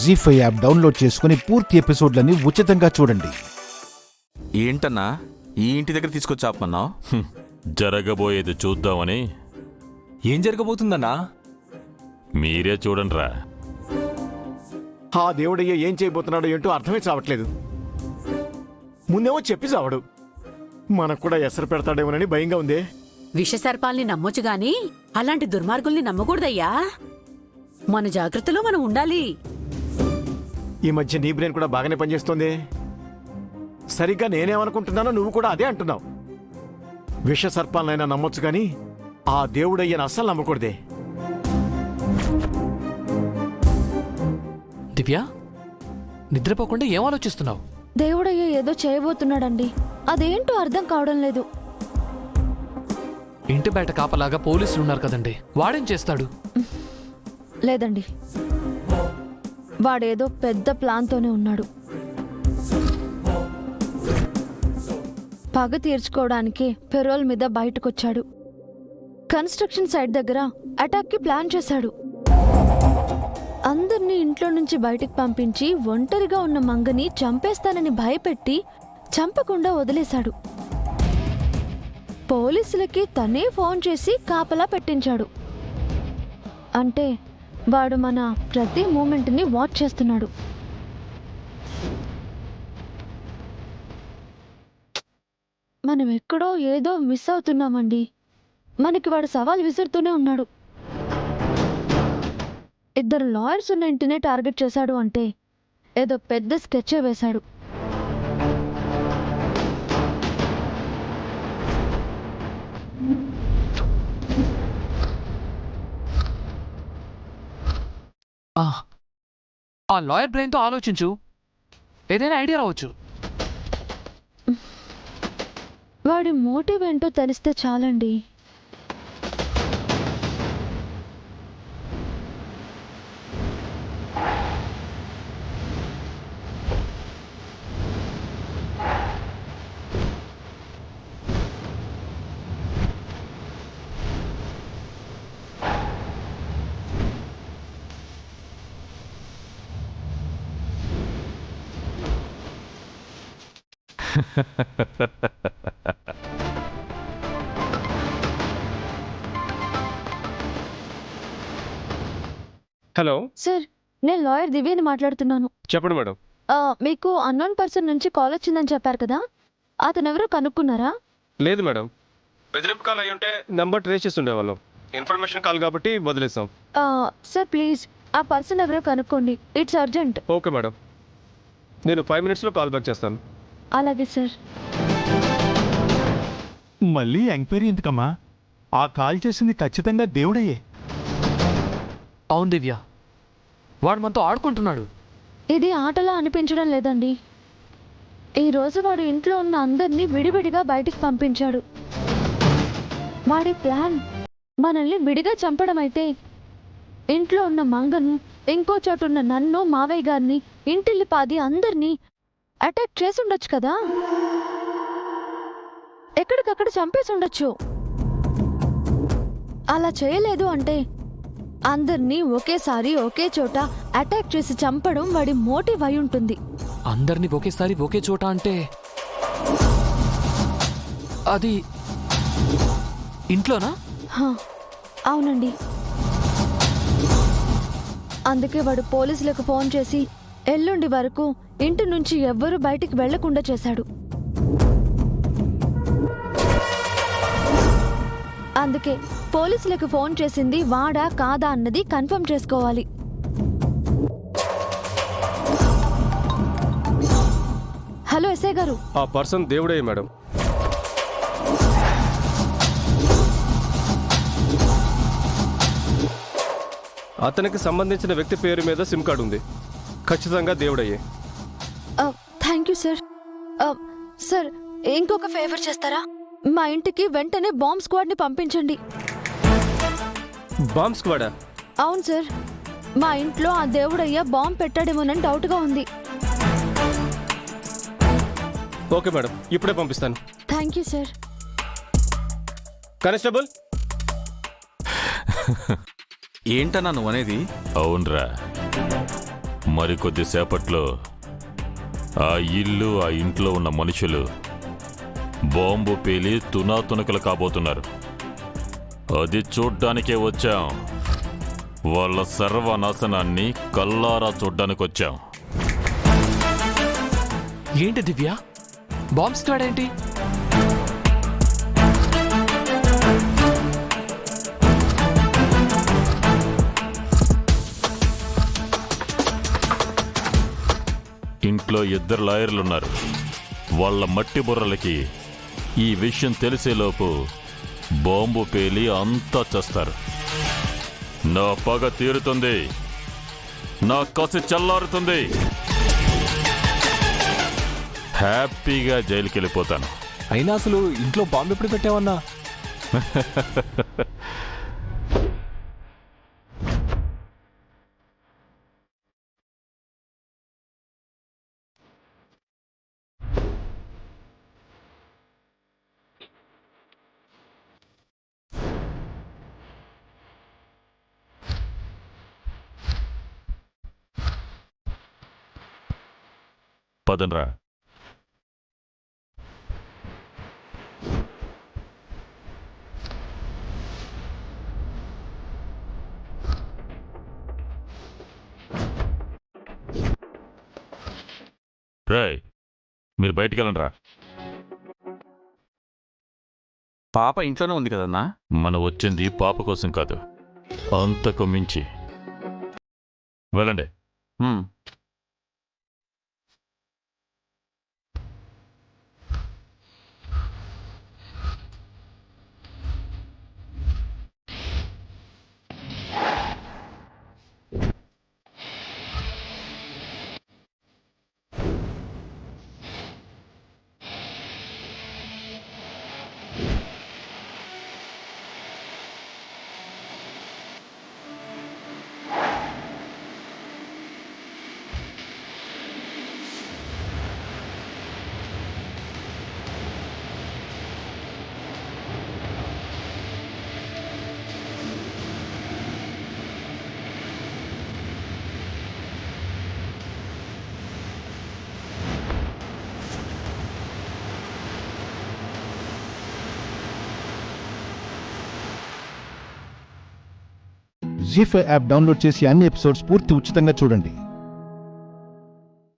జీ5 app download చేసుకుని పూర్తి ఎపిసోడ్లని ఉచితంగా చూడండి. ఏంటన్నా ఈ ఇంటి దగ్గర తీసుకొచ్చి ఆపమన్నావు? జరగబోయేది చూద్దామని. ఏం జరగబోతుందన్నా? మీరే చూడండిరా. ఆ దేవుడయ్య ఏం చేయబోతున్నాడో ఏంటో అర్థమే చావట్లేదు. ముందేమో చెప్పి చావడు, మనకు కూడా ఎసరు పెడతాడేమోనని భయంగా ఉంది. విషసర్పాల్ని నమ్మొచ్చు గాని అలాంటి దుర్మార్గుల్ని నమ్మకూడదయ్యా. మన జాగ్రత్తలో మనం ఉండాలి. ఈ మధ్య నీ బ్రెయిన్ కూడా బాగానే పనిచేస్తోంది. సరిగ్గా నేనేమనుకుంటున్నానో నువ్వు కూడా అదే అంటున్నావు. విష సర్పాలనైనా నమ్మొచ్చు కానీ ఆ దేవుడయ్యను అస్సలు నమ్మకూడదే. దివ్య, నిద్రపోకుండా ఏం ఆలోచిస్తున్నావు? దేవుడయ్య ఏదో చేయబోతున్నాడండి, అదేంటో అర్థం కావడం లేదు. ఇంటి బయట కాపలాగా పోలీసులు ఉన్నారు కదండి, వాడేం చేస్తాడు? లేదండి, వాడేదో పెద్ద ప్లాన్తోనే ఉన్నాడు. పగ తీర్చుకోవడానికి పెరోల్ మీద బయటకొచ్చాడు. కన్స్ట్రక్షన్ సైట్ దగ్గర అటాక్కి ప్లాన్ చేశాడు. అందర్నీ ఇంట్లో నుంచి బయటికి పంపించి ఒంటరిగా ఉన్న మంగని చంపేస్తానని భయపెట్టి చంపకుండా వదిలేశాడు. పోలీసులకి తనే ఫోన్ చేసి కాపలా పెట్టించాడు. అంటే వాడు మన ప్రతి మూమెంట్ని వాచ్ చేస్తున్నాడు. మనం ఎక్కడో ఏదో మిస్ అవుతున్నామండి. మనకి వాడు సవాల్ విసురుతూనే ఉన్నాడు. ఇద్దరు లాయర్స్ ఉన్న ఇంటినే టార్గెట్ చేశాడు అంటే ఏదో పెద్ద స్కెచ్ వేశాడు. ఆ లాయర్ బ్రెయిన్తో ఆలోచించు, ఏదైనా ఐడియా రావచ్చు. వాడి మోటివ్ ఏంటో తెలిస్తే చాలండి. హలో సార్, నేను లాయర్ దివ్యని మాట్లాడుతున్నాను. చెప్పండి మేడం. మీకు అన్నోన్ పర్సన్ నుంచి కాల్ వచ్చిందని చెప్పారు కదా, అతను ఎవరో కనుక్కున్నారా? లేదు మేడం, బెదిరింపు కాల్ అయ్యి ఉంటే నెంబర్ ట్రేస్ చేసి ఉండేవాళ్ళం. ఇన్ఫర్మేషన్ కాల్ కాబట్టి వదిలేసాం. సార్ ప్లీజ్ ఆ పర్సన్ ఎవరో కనుక్కోండి, ఇట్స్ అర్జెంట్. ఓకే మేడం, నేను 5 minutesలో కాల్ బ్యాక్ చేస్తాను. అలాగే సార్. మళ్ళీ ఎంక్వైరీ ఎందుకమ్మా? ఆ కాల్ చేసింది ఖచ్చితంగా దేవుడయ్యే. అవును దివ్య, వాడు మనతో ఆడుకుంటున్నాడు. ఇది ఆటలా అనిపించడం లేదండి. ఈరోజు వాడు ఇంట్లో ఉన్న అందరినీ విడివిడిగా బయటికి పంపించాడు. వాడి ప్లాన్ మనల్ని విడిగా చంపడం అయితే ఇంట్లో ఉన్న మంగను, ఇంకో చోటు ఉన్న నన్ను, మావయ్య గారిని, ఇంటిల్లిపాది అందరినీ అటాక్ చేసి ఉండొచ్చు కదా. ఎక్కడికక్కడ చంపేసి ఉండొచ్చు. అలా చేయలేదు అంటే అందరినీ ఒకేసారి ఒకే చోట అటాక్ చేసి చంపడం వాడి మోటివ్ అయి ఉంటుంది. అందరినీ ఒకేసారి ఒకే చోట అంటే అది ఇంట్లోనా? అవునండి, అందుకే వాడు పోలీసులకు ఫోన్ చేసి ఎల్లుండి వరకు ఇంటి నుంచి ఎవ్వరూ బయటికి వెళ్లకుండా చేశాడు. అందుకే పోలీసులకు ఫోన్ చేసింది వాడా కాదా అన్నది కన్ఫర్మ్ చేసుకోవాలి. హలో ఎస్ఐ గారు. ఆ పర్సన్ దేవుడే మేడం. అతనికి సంబంధించిన వ్యక్తి పేరు మీద సిమ్ కార్డు ఉంది. ఖచ్చితంగా దేవుడయ్యే. Thank you sir. సార్, ఇంకొక ఫేవర్ చేస్తారా? మా ఇంటికి వెంటనే బాంబ్ స్క్వాడ్ని పంపించండి. బాంబ్ స్క్వాడా? అవును సార్, మా ఇంట్లో ఆ దేవుడయ్య బాంబ్ పెట్టాడేమోనని డౌట్గా ఉంది. ఓకే మేడం, ఇప్పుడే పంపిస్తాను. Thank you sir. కానిస్టేబుల్. ఏంటన్నా నువ్వు అనేది? అవునరా, మరికొద్ది సేపట్లో ఆ ఇల్లు ఆ ఇంట్లో ఉన్న మనుషులు బాంబు పేలి తునాతునకలు కాబోతున్నారు. అది చూడ్డానికే వచ్చాం. వాళ్ళ సర్వనాశనాన్ని కల్లారా చూడ్డానికి వచ్చాం. ఏంటి దివ్య, బాంబ్ స్క్వాడ్ ఏంటి? ఇంట్లో 2 లాయర్లున్నారు. వాళ్ళ మట్టి బుర్రలకి ఈ విషయం తెలిసేలోపు బాంబు పేలి అంతా చేస్తారు. నా పగ తీరుతుంది, నా కసి చల్లారుతుంది. హ్యాపీగా జైలుకి వెళ్ళిపోతాను. అయినా అసలు ఇంట్లో బాంబు ఎప్పుడు పెట్టావన్నా? పదండ్రా. రాయ్, మీరు బయటికి వెళ్ళండిరా. పాప ఇంట్లోనే ఉంది కదన్నా. మనం వచ్చింది పాప కోసం కాదు, అంతకు మించి. వెళ్ళండి. హ్మ్. జీ5 యాప్ డౌన్లోడ్ చేసి అన్ని ఎపిసోడ్స్ పూర్తి ఉచితంగా చూడండి.